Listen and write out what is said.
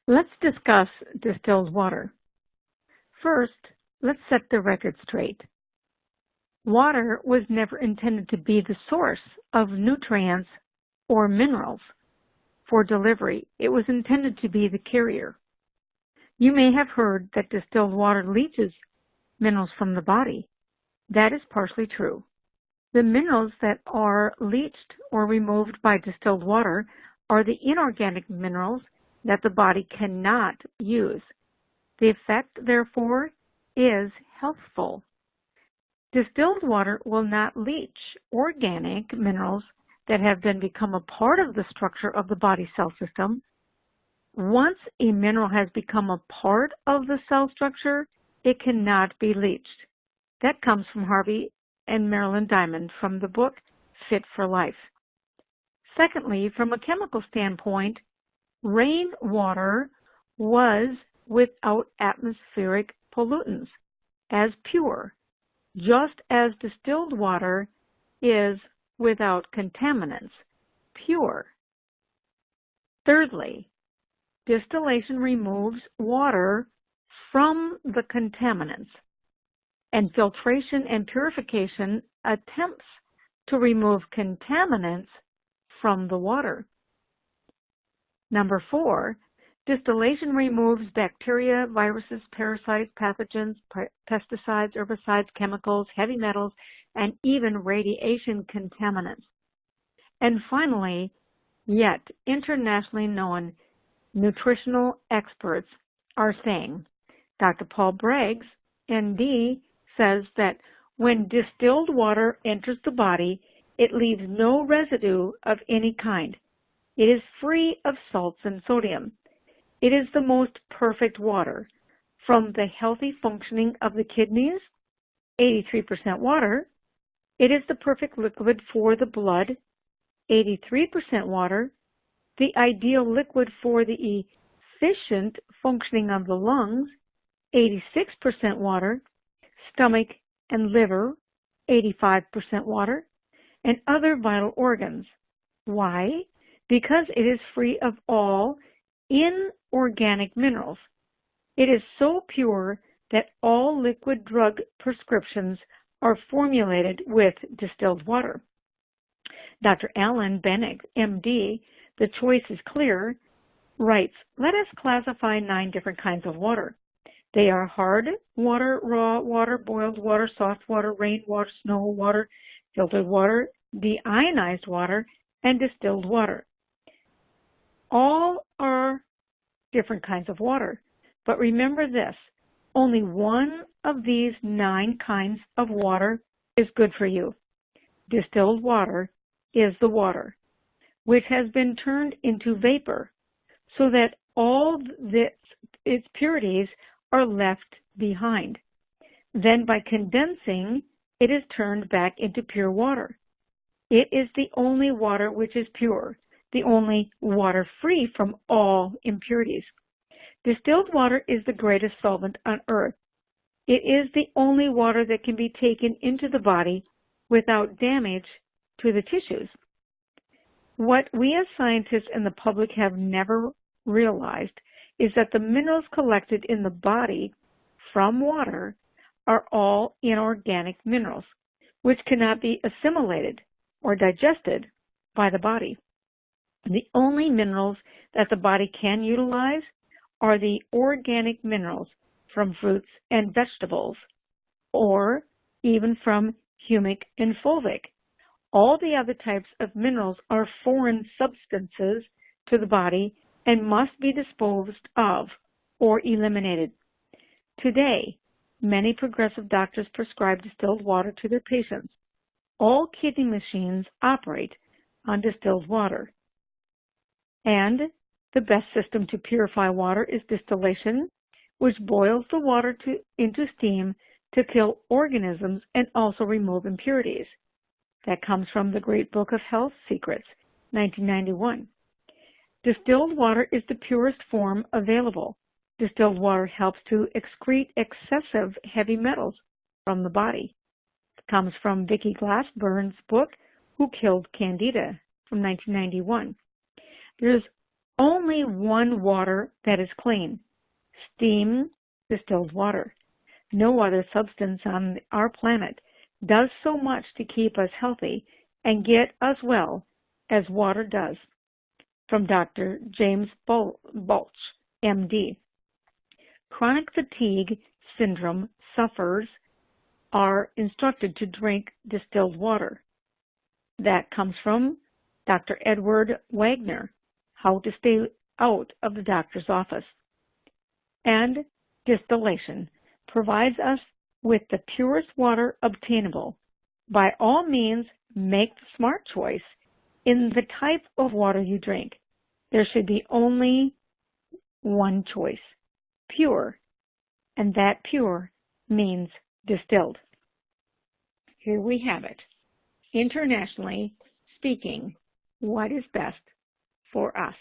Let's discuss distilled water. First, let's set the record straight. Water was never intended to be the source of nutrients or minerals for delivery. It was intended to be the carrier. You may have heard that distilled water leaches minerals from the body. That is partially true. The minerals that are leached or removed by distilled water are the inorganic minerals that the body cannot use. The effect, therefore, is healthful. Distilled water will not leach organic minerals that have then become a part of the structure of the body cell system. Once a mineral has become a part of the cell structure, it cannot be leached. That comes from Harvey and Marilyn Diamond from the book Fit for Life. Secondly, from a chemical standpoint, rainwater was without atmospheric pollutants, as pure, just as distilled water is without contaminants, pure. Thirdly, distillation removes water from the contaminants, and filtration and purification attempts to remove contaminants from the water. Number 4, distillation removes bacteria, viruses, parasites, pathogens, pesticides, herbicides, chemicals, heavy metals, and even radiation contaminants. And finally, yet internationally known nutritional experts are saying, Dr. Paul Braggs, MD, says that when distilled water enters the body, it leaves no residue of any kind. It is free of salts and sodium. It is the most perfect water. From the healthy functioning of the kidneys, 83% water. It is the perfect liquid for the blood, 83% water. The ideal liquid for the efficient functioning of the lungs, 86% water. Stomach and liver, 85% water. And other vital organs. Why? Because it is free of all inorganic minerals. It is so pure that all liquid drug prescriptions are formulated with distilled water. Dr. Alan Bennick, MD, the choice is clear, writes, let us classify 9 different kinds of water. They are hard water, raw water, boiled water, soft water, rainwater, snow water, filtered water, deionized water, and distilled water. All are different kinds of water. But remember this, only one of these 9 kinds of water is good for you. Distilled water is the water, which has been turned into vapor so that all its purities are left behind. Then by condensing, it is turned back into pure water. It is the only water which is pure, the only water free from all impurities. Distilled water is the greatest solvent on earth. It is the only water that can be taken into the body without damage to the tissues. What we as scientists and the public have never realized is that the minerals collected in the body from water are all inorganic minerals, which cannot be assimilated or digested by the body. The only minerals that the body can utilize are the organic minerals from fruits and vegetables, or even from humic and fulvic. All the other types of minerals are foreign substances to the body and must be disposed of or eliminated. Today, many progressive doctors prescribe distilled water to their patients. All kidney machines operate on distilled water. And the best system to purify water is distillation, which boils the water into steam to kill organisms and also remove impurities. That comes from the Great Book of Health Secrets, 1991. Distilled water is the purest form available. Distilled water helps to excrete excessive heavy metals from the body. It comes from Vicki Glassburn's book, Who Killed Candida, from 1991. There's only one water that is clean: steam distilled water. No other substance on our planet does so much to keep us healthy and get us well as water does. From Dr. James Balch, MD. Chronic fatigue syndrome sufferers are instructed to drink distilled water. That comes from Dr. Edward Wagner, How to Stay Out of the Doctor's Office. And distillation provides us with the purest water obtainable. By all means, make the smart choice in the type of water you drink. There should be only one choice: pure, and that pure means distilled. Here we have it. Internationally speaking, what is best for us?